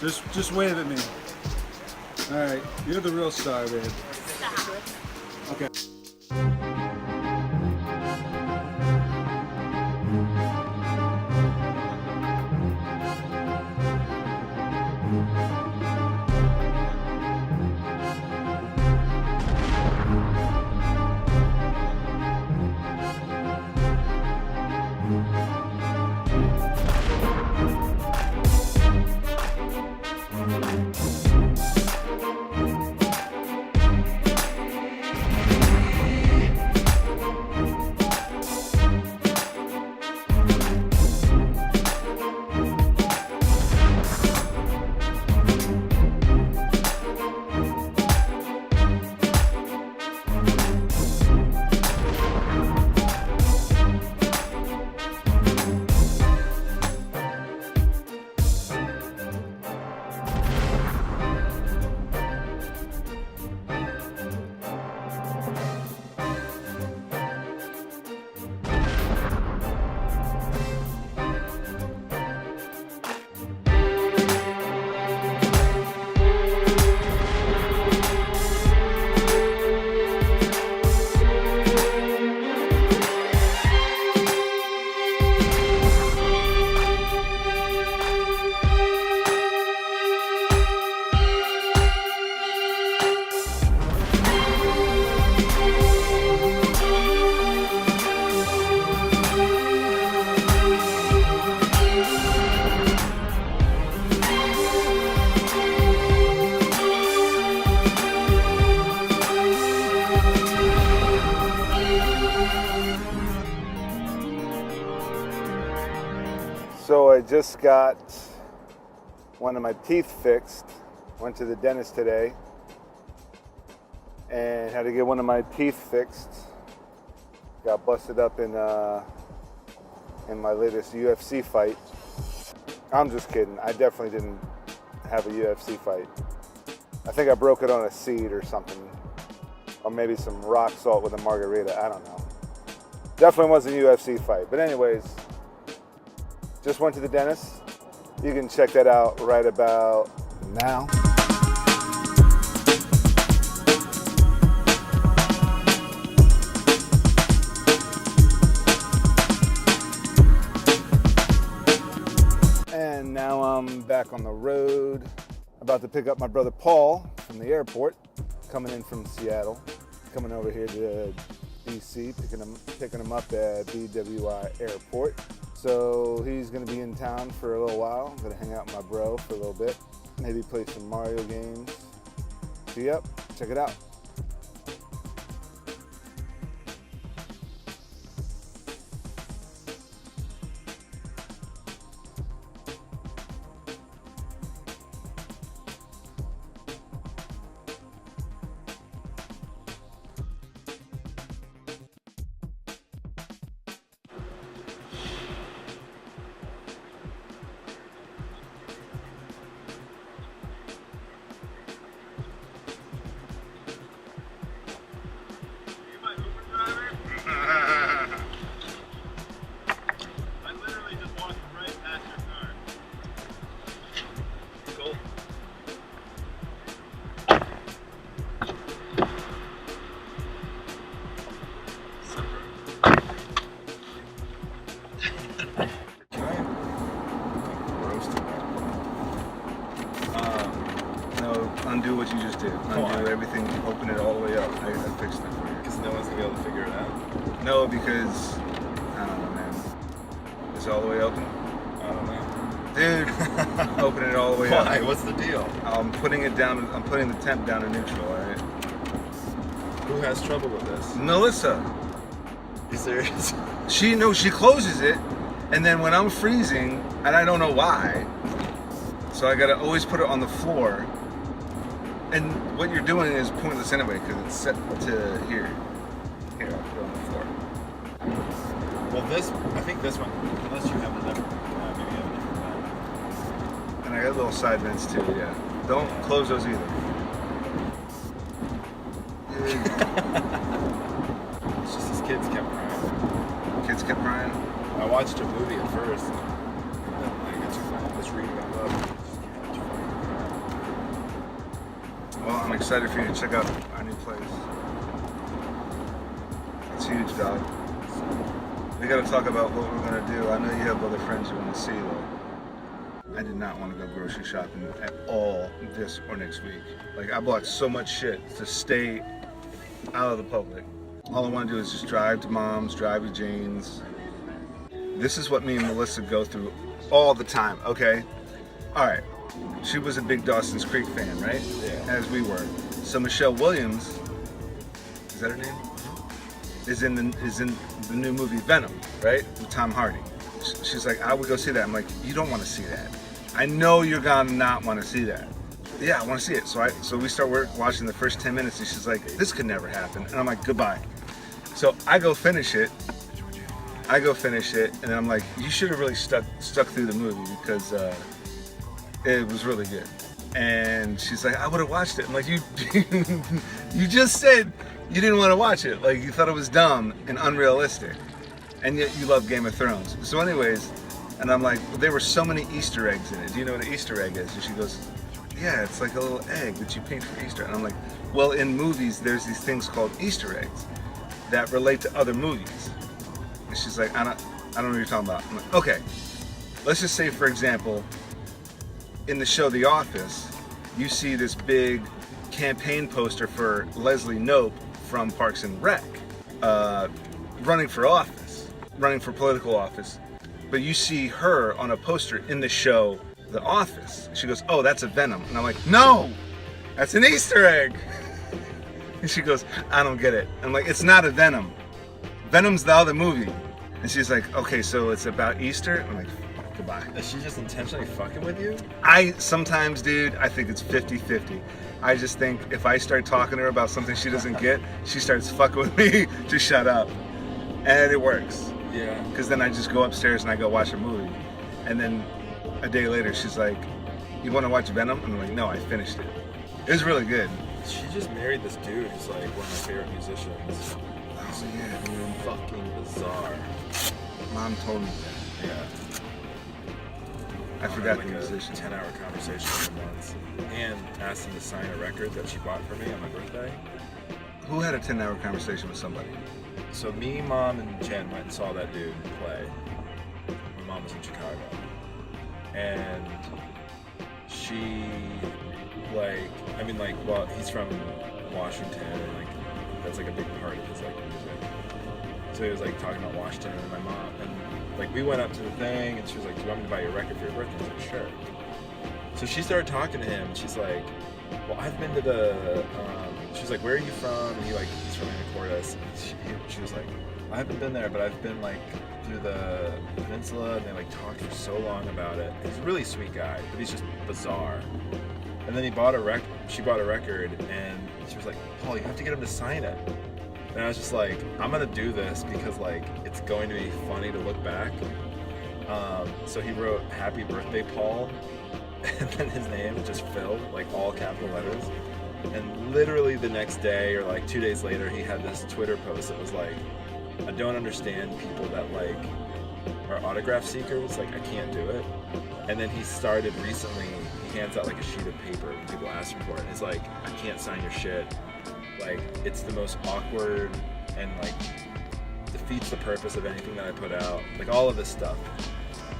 Just wave at me. All right, you're the real star, babe. Okay. So I just got one of my teeth fixed. Went to the dentist today and had to get one of my teeth fixed. Got busted up in my latest UFC fight. I'm just kidding. I definitely didn't have a UFC fight. I think I broke it on a seed or something, or maybe some rock salt with a margarita. I don't know. Definitely wasn't a UFC fight. But anyways, just went to the dentist. You can check that out right about now. And now I'm back on the road, about to pick up my brother Paul from the airport, coming in from Seattle, coming over here to DC, picking him up at BWI Airport. So he's gonna be in town for a little while. I'm gonna hang out with my bro for a little bit, maybe play some Mario games. So yep, check it out. Undo what you just did. Undo everything, open it all the way up. I fixed it for you. Because no one's going to be able to figure it out? No, because, I don't know, man. Is it all the way open? I don't know. Dude, open it all the way up. Why? What's the deal? I'm putting it down, I'm putting the temp down to neutral, alright? Who has trouble with this? Melissa. You serious? She closes it, and then when I'm freezing, and I don't know why, so I gotta always put it on the floor. And what you're doing is pointless anyway, because it's set to here. Here, I'll put it on the floor. Well, I think this one, unless you have a different, maybe you have a different one. And I got little side vents too, yeah. Don't close those either. It's just his kids kept crying. Kids kept crying? I watched a movie at first, and then like, I took this reading I love. I'm excited for you to check out our new place. It's huge, dog. We gotta talk about what we're gonna do. I know you have other friends you wanna see, though. I did not want to go grocery shopping at all this or next week. Like, I bought so much shit to stay out of the public. All I want to do is just drive to Mom's, drive to Jane's. This is what me and Melissa go through all the time, okay? All right, she was a big Dawson's Creek fan, right? Yeah. As we were. So Michelle Williams, is that her name? Is in the new movie Venom, right? With Tom Hardy. She's like, I would go see that. I'm like, you don't want to see that. I know you're gonna not want to see that. Yeah, I want to see it. So we start watching the first 10 minutes, and she's like, this could never happen. And I'm like, goodbye. So I go finish it, and then I'm like, you should have really stuck through the movie because it was really good. And she's like, I would have watched it. I'm like, you just said you didn't want to watch it. Like, you thought it was dumb and unrealistic. And yet you love Game of Thrones. So anyways, and I'm like, well, there were so many Easter eggs in it. Do you know what an Easter egg is? And she goes, yeah, it's like a little egg that you paint for Easter. And I'm like, well, in movies, there's these things called Easter eggs that relate to other movies. And she's like, I don't know what you're talking about. I'm like, okay, let's just say, for example, in the show The Office, you see this big campaign poster for Leslie Knope from Parks and Rec, running for political office. But you see her on a poster in the show The Office. She goes, oh, that's a Venom. And I'm like, no, that's an Easter egg. And she goes, I don't get it. I'm like, it's not a Venom. Venom's the other movie. And she's like, okay, so it's about Easter? I'm like, goodbye. Is she just intentionally fucking with you? Sometimes, dude, I think it's 50-50. I just think if I start talking to her about something she doesn't get, she starts fucking with me to shut up. And it works. Yeah. Because then I just go upstairs and I go watch a movie. And then a day later, she's like, you want to watch Venom? And I'm like, no, I finished it. It was really good. She just married this dude who's like one of my favorite musicians. Oh, yeah. Fucking bizarre. Mom told me that. Yeah. I forgot like the musician. 10-hour conversation with him once. And asked him to sign a record that she bought for me on my birthday. Who had a 10-hour conversation with somebody? So me, Mom, and Jen went and saw that dude play. My mom was in Chicago. And she, well, he's from Washington, and that's like a big part of his music. So he was talking about Washington, and my mom, and we went up to the thing, and she was like, do you want me to buy you a record for your birthday? I was like, sure. So she started talking to him, and she's like, well, I've been to the, she's like, where are you from? And he's from Anacortes. And she was like, I haven't been there, but I've been through the peninsula, and they talked for so long about it. He's a really sweet guy, but he's just bizarre. And then she bought a record, and she was like, Paul, you have to get him to sign it. And I was just like, I'm gonna do this because it's going to be funny to look back. So he wrote Happy Birthday, Paul. And then his name just Phil, all capital letters. And literally the next day or 2 days later, he had this Twitter post that was I don't understand people that are autograph seekers. I can't do it. And then he started recently, he hands out a sheet of paper when people ask him for it. And he's like, I can't sign your shit. It's the most awkward and defeats the purpose of anything that I put out. All of this stuff.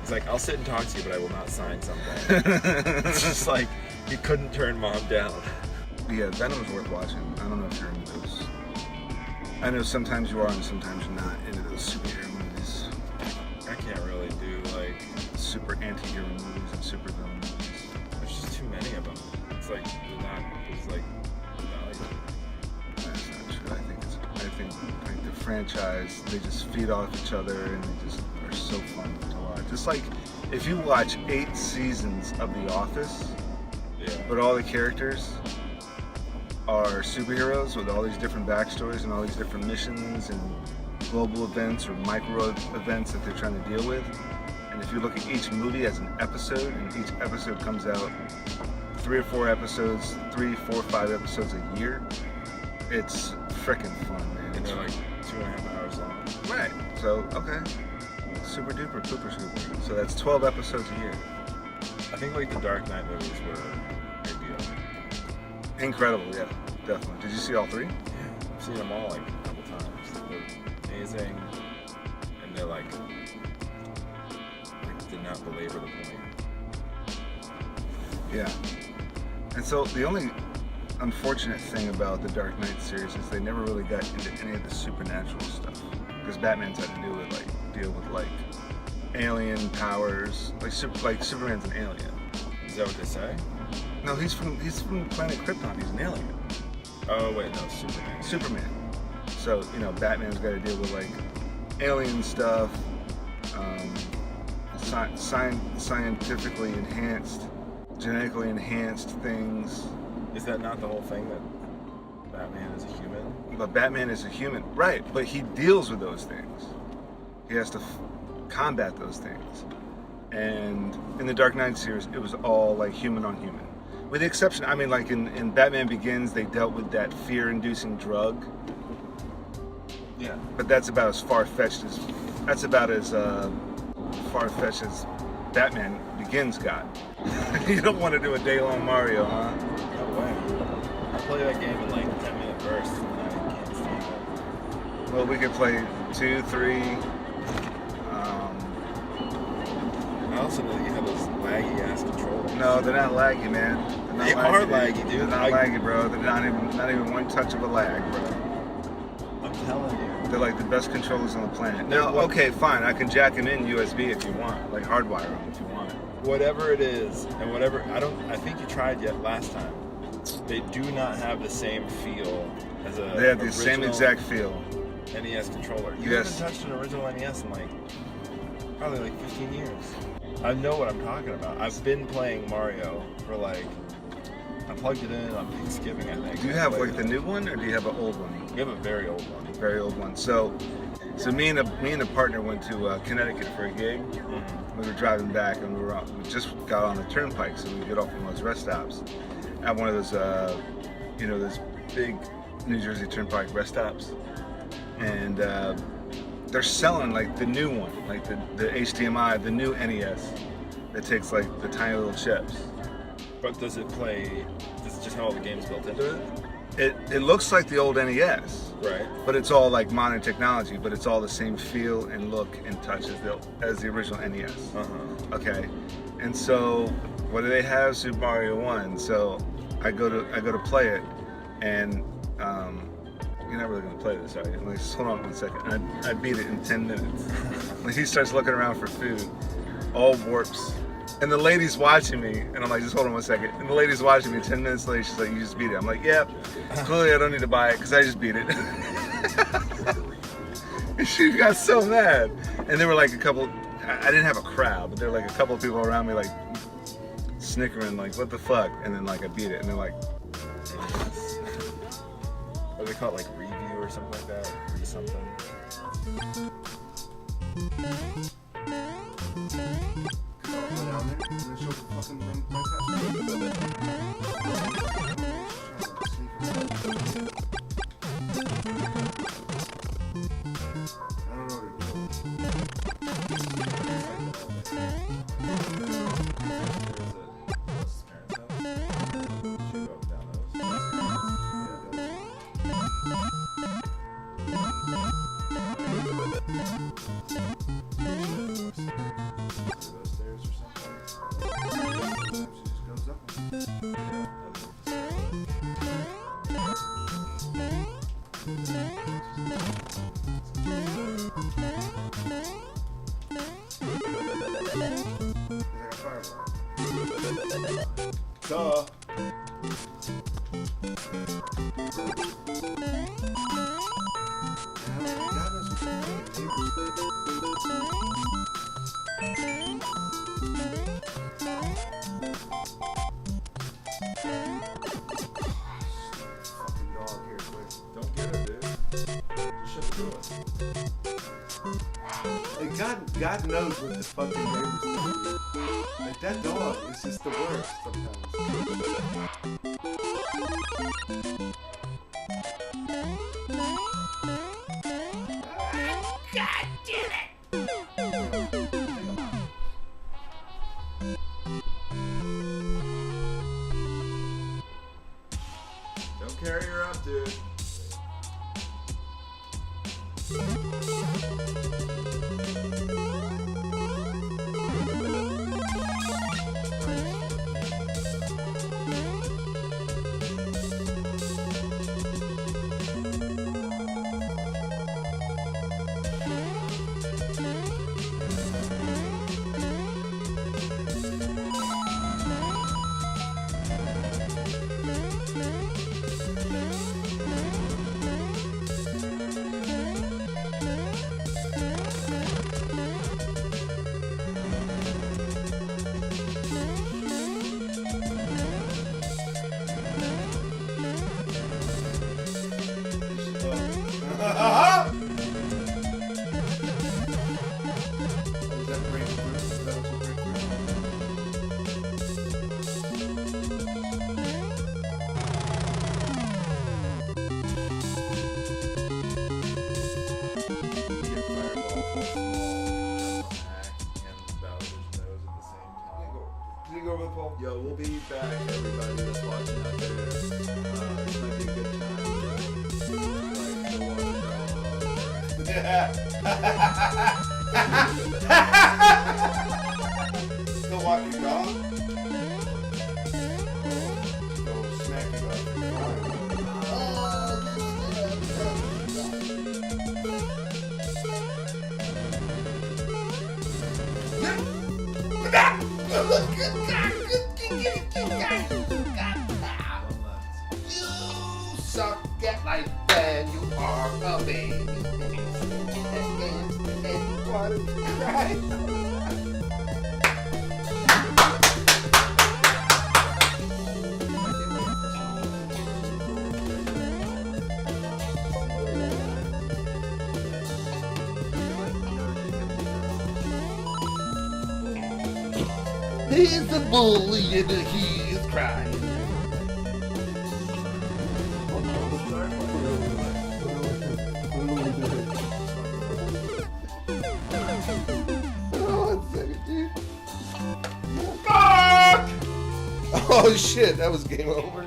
He's like, I'll sit and talk to you, but I will not sign something. It's just he couldn't turn Mom down. Yeah, Venom's worth watching. I don't know if you're into those. I know sometimes you are and sometimes you're not into those superhero movies. I can't really do super anti-hero movies and super villain movies. There's just too many of them. It's there's value. That's not true. I think the franchise, they just feed off each other and they just are so fun to watch. Just if you watch 8 seasons of The Office, yeah, but all the characters are superheroes with all these different backstories and all these different missions and global events or micro events that they're trying to deal with. And if you look at each movie as an episode, and each episode comes out 3 or 4 episodes, 3, 4, 5 episodes a year, it's frickin' fun, man. And they're 2.5 hours long. Right. So, okay. Super duper pooper scooper. So that's 12 episodes a year. I think the Dark Knight movies were maybe Incredible, yeah, definitely. Did you see all 3? Yeah, I've seen them all like a couple times. They're amazing, and they're like did not belabor the point. Yeah. And so the only unfortunate thing about the Dark Knight series is they never really got into any of the supernatural stuff. Because Batman's had to deal with like alien powers, like Superman's an alien. Is that what they say? No, he's from planet Krypton. He's an alien. Oh wait, no, Superman. Superman. So Batman's got to deal with like alien stuff, scientifically enhanced, genetically enhanced things. Is that not the whole thing that Batman is a human? But Batman is a human, right? But he deals with those things. He has to combat those things. And in the Dark Knight series, it was all like human on human. With the exception, I mean, like in Batman Begins, they dealt with that fear-inducing drug. Yeah. But that's about as far-fetched as Batman Begins got. You don't want to do a day-long Mario, huh? No way. I play that game in like 10-minute bursts and I can't stand it. Well, we could play 2, 3. I also know you have those laggy ass controllers. No, they're not laggy, man. They are laggy, dude. They're not laggy, bro. They're not even one touch of a lag, bro. I'm telling you. They're like the best controllers on the planet. Now, okay, fine. I can jack them in USB if you want, like hardwire them if you want. Whatever it is, and whatever I think you tried yet last time. They do not have the same feel as a. They have the same exact feel. NES controller. You haven't touched an original NES in like probably like 15 years. I know what I'm talking about. I've been playing Mario for like. I plugged it in on Thanksgiving, I think. Do you have like the new one, or do you have an old one? We have a very old one. Very old one. So me and a partner went to Connecticut for a gig. Mm-hmm. We were driving back, and we just got on the turnpike, so we get off one of those rest stops at one of those, those big New Jersey Turnpike rest stops, and they're selling like the new one, like the HDMI, the new NES that takes like the tiny little chips. But does it just have all the games built into it? It looks like the old NES, right? But it's all like modern technology, but it's all the same feel and look and touch as the original NES. Okay, and so what do they have? Super Mario 1. So I go to play it, and you're not really gonna play this, are you? Like, just hold on 1 second. I beat it in 10 minutes. Like, he starts looking around for food, all warps. And the lady's watching me, and I'm like, just hold on 1 second. And the lady's watching me. 10 minutes later, she's like, you just beat it. I'm like, yep. Clearly, I don't need to buy it because I just beat it. And she got so mad. And there were like I didn't have a crowd, but there were like a couple of people around me, like snickering, like, what the fuck? And then like I beat it, and they're like, what do they call it, like review or something like that? Something. Duh. God knows what the fucking neighbors do. Like, that dog is just the worst sometimes. God damn it! Carry her up, dude. Yo, we'll be back, everybody that's watching out there. This might be a good time to, Go walk your dog? Go smack your dog. You suck at life and you are a baby. And you want to cry. He's a bully and he is crying. Oh shit, that was game over.